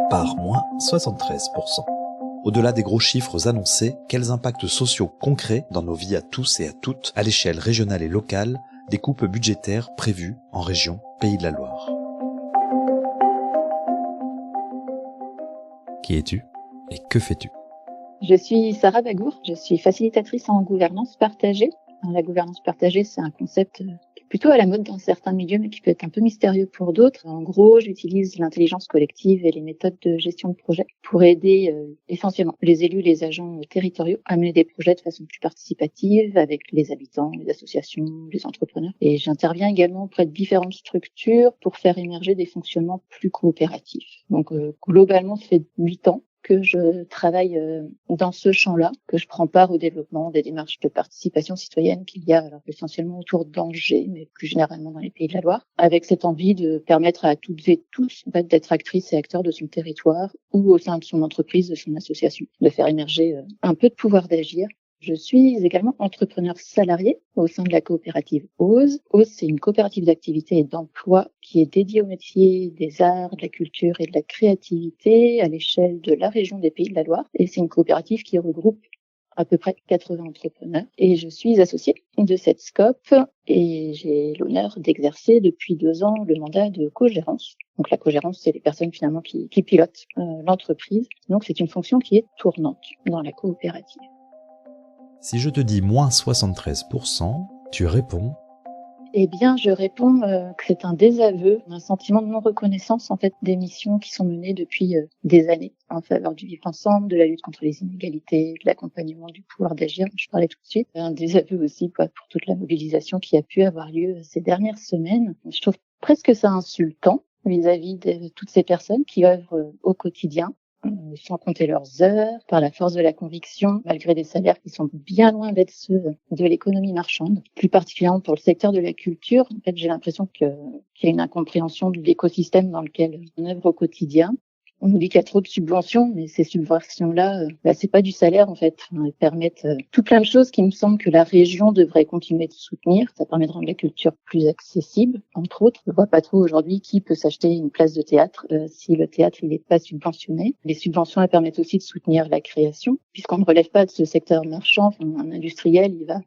Par moins 73%. Au-delà des gros chiffres annoncés, quels impacts sociaux concrets dans nos vies à tous et à toutes, à l'échelle régionale et locale, des coupes budgétaires prévues en région Pays de la Loire? Qui es-tu et que fais-tu? Je suis Sarah Bagour, je suis facilitatrice en gouvernance partagée. Alors, la gouvernance partagée, c'est un concept qui est plutôt à la mode dans certains milieux, mais qui peut être un peu mystérieux pour d'autres. En gros, j'utilise l'intelligence collective et les méthodes de gestion de projet pour aider essentiellement les élus, les agents territoriaux à mener des projets de façon plus participative avec les habitants, les associations, les entrepreneurs. Et j'interviens également auprès de différentes structures pour faire émerger des fonctionnements plus coopératifs. Donc globalement, ça fait 8 ans que je travaille dans ce champ-là, que je prends part au développement des démarches de participation citoyenne qu'il y a alors essentiellement autour d'Angers, mais plus généralement dans les Pays de la Loire, avec cette envie de permettre à toutes et tous d'être actrices et acteurs de son territoire ou au sein de son entreprise, de son association, de faire émerger un peu de pouvoir d'agir. Je suis également entrepreneur salarié au sein de la coopérative OSE. OSE, c'est une coopérative d'activité et d'emploi qui est dédiée aux métiers des arts, de la culture et de la créativité à l'échelle de la région des Pays de la Loire. Et c'est une coopérative qui regroupe à peu près 80 entrepreneurs. Et je suis associée de cette scope et j'ai l'honneur d'exercer depuis 2 ans le mandat de co-gérance. Donc la co-gérance, c'est les personnes finalement qui pilotent l'entreprise. Donc c'est une fonction qui est tournante dans la coopérative. Si je te dis moins 73%, tu réponds? Eh bien, je réponds que c'est un désaveu, un sentiment de non-reconnaissance en fait des missions qui sont menées depuis des années en faveur du vivre ensemble, de la lutte contre les inégalités, de l'accompagnement du pouvoir d'agir. Je parlais tout de suite. Un désaveu aussi pour toute la mobilisation qui a pu avoir lieu ces dernières semaines. Je trouve presque ça insultant vis-à-vis de toutes ces personnes qui œuvrent au quotidien, sans compter leurs heures, par la force de la conviction, malgré des salaires qui sont bien loin d'être ceux de l'économie marchande. Plus particulièrement pour le secteur de la culture, en fait, j'ai l'impression qu'il y a une incompréhension de l'écosystème dans lequel on œuvre au quotidien. On nous dit qu'il y a trop de subventions, mais ces subventions-là, c'est pas du salaire en fait. Elles permettent tout plein de choses qui me semblent que la région devrait continuer de soutenir. Ça permet de rendre la culture plus accessible, entre autres. Je vois pas trop aujourd'hui qui peut s'acheter une place de théâtre si le théâtre il est pas subventionné. Les subventions elles permettent aussi de soutenir la création, puisqu'on ne relève pas de ce secteur marchand. Un industriel, il va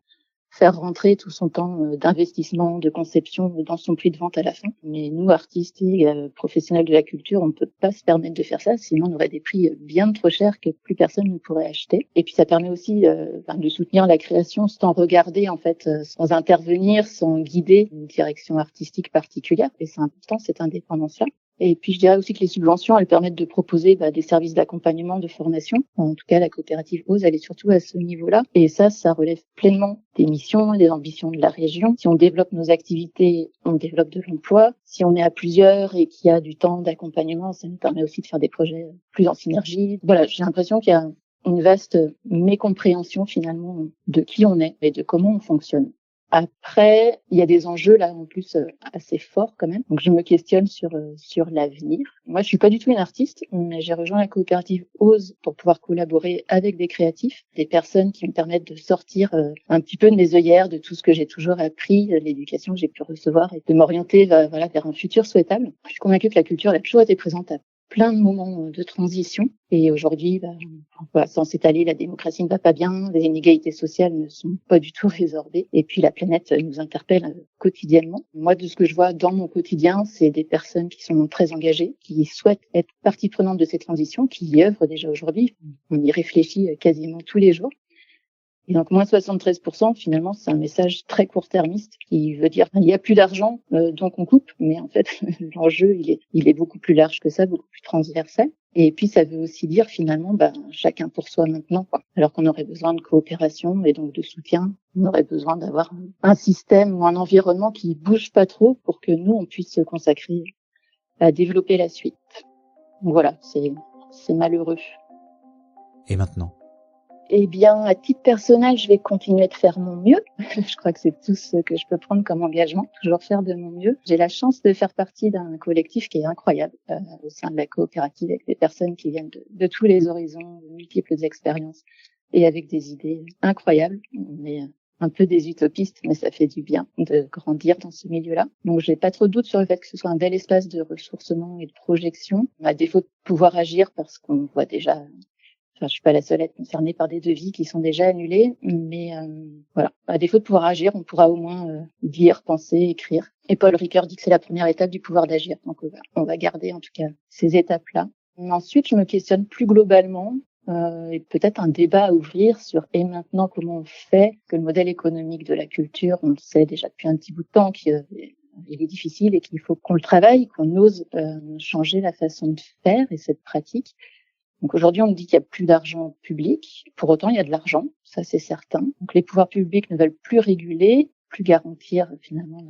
faire rentrer tout son temps d'investissement, de conception dans son prix de vente à la fin. Mais nous, artistes et professionnels de la culture, on ne peut pas se permettre de faire ça, sinon on aurait des prix bien trop chers que plus personne ne pourrait acheter. Et puis ça permet aussi de soutenir la création sans regarder, en fait, sans intervenir, sans guider une direction artistique particulière. Et c'est important, cette indépendance-là. Et puis, je dirais aussi que les subventions, elles permettent de proposer des services d'accompagnement, de formation. En tout cas, la coopérative OSE, elle est surtout à ce niveau-là. Et ça relève pleinement des missions et des ambitions de la région. Si on développe nos activités, on développe de l'emploi. Si on est à plusieurs et qu'il y a du temps d'accompagnement, ça nous permet aussi de faire des projets plus en synergie. Voilà, j'ai l'impression qu'il y a une vaste mécompréhension finalement de qui on est et de comment on fonctionne. Après, il y a des enjeux là en plus assez forts quand même. Donc je me questionne sur l'avenir. Moi, je suis pas du tout une artiste, mais j'ai rejoint la coopérative OSE pour pouvoir collaborer avec des créatifs, des personnes qui me permettent de sortir un petit peu de mes œillères, de tout ce que j'ai toujours appris, l'éducation que j'ai pu recevoir et de m'orienter vers un futur souhaitable. Je suis convaincue que la culture elle a toujours été présente à plein de moments de transition. Et aujourd'hui, sans s'étaler, la démocratie ne va pas bien, les inégalités sociales ne sont pas du tout résorbées. Et puis la planète nous interpelle quotidiennement. Moi, de ce que je vois dans mon quotidien, c'est des personnes qui sont très engagées, qui souhaitent être partie prenante de ces transitions, qui y œuvrent déjà aujourd'hui. On y réfléchit quasiment tous les jours. Et donc, moins 73%, finalement, c'est un message très court-termiste qui veut dire il y a plus d'argent, donc on coupe. Mais en fait, l'enjeu, il est beaucoup plus large que ça, beaucoup plus transversal. Et puis, ça veut aussi dire finalement, chacun pour soi maintenant, quoi. Alors qu'on aurait besoin de coopération et donc de soutien. On aurait besoin d'avoir un système ou un environnement qui bouge pas trop pour que nous, on puisse se consacrer à développer la suite. Donc voilà, c'est malheureux. Et maintenant ? Eh bien, à titre personnel, je vais continuer de faire mon mieux. Je crois que c'est tout ce que je peux prendre comme engagement, toujours faire de mon mieux. J'ai la chance de faire partie d'un collectif qui est incroyable au sein de la coopérative, avec des personnes qui viennent de tous les horizons, de multiples expériences et avec des idées incroyables. On est un peu des utopistes, mais ça fait du bien de grandir dans ce milieu-là. Donc, j'ai pas trop de doute sur le fait que ce soit un bel espace de ressourcement et de projection, à défaut de pouvoir agir parce qu'on voit déjà. Enfin, je suis pas la seule à être concernée par des devis qui sont déjà annulés, mais voilà. À défaut de pouvoir agir, on pourra au moins lire, penser, écrire. Et Paul Ricoeur dit que c'est la première étape du pouvoir d'agir. Donc, on va garder en tout cas ces étapes-là. Ensuite, je me questionne plus globalement et peut-être un débat à ouvrir sur et maintenant comment on fait que le modèle économique de la culture, on le sait déjà depuis un petit bout de temps qu'il il est difficile et qu'il faut qu'on le travaille, qu'on ose changer la façon de faire et cette pratique. Donc aujourd'hui, on me dit qu'il y a plus d'argent public. Pour autant, il y a de l'argent, ça c'est certain. Donc les pouvoirs publics ne veulent plus réguler, plus garantir finalement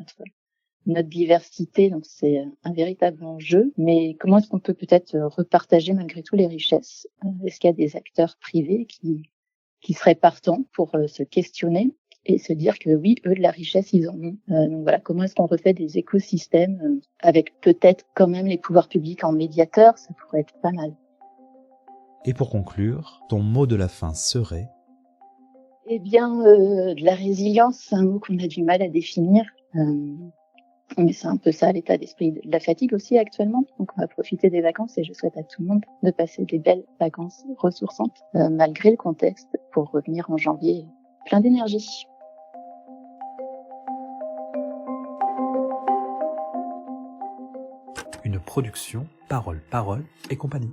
notre diversité. Donc c'est un véritable enjeu. Mais comment est-ce qu'on peut peut-être repartager malgré tout les richesses? Est-ce qu'il y a des acteurs privés qui seraient partants pour se questionner et se dire que oui, eux, de la richesse, ils en ont. Donc voilà, comment est-ce qu'on refait des écosystèmes avec peut-être quand même les pouvoirs publics en médiateurs? Ça pourrait être pas mal. Et pour conclure, ton mot de la fin serait? Eh bien, de la résilience, c'est un mot qu'on a du mal à définir. Mais c'est un peu ça l'état d'esprit. De la fatigue aussi actuellement. Donc on va profiter des vacances et je souhaite à tout le monde de passer des belles vacances ressourçantes malgré le contexte pour revenir en janvier plein d'énergie. Une production Parole et compagnie.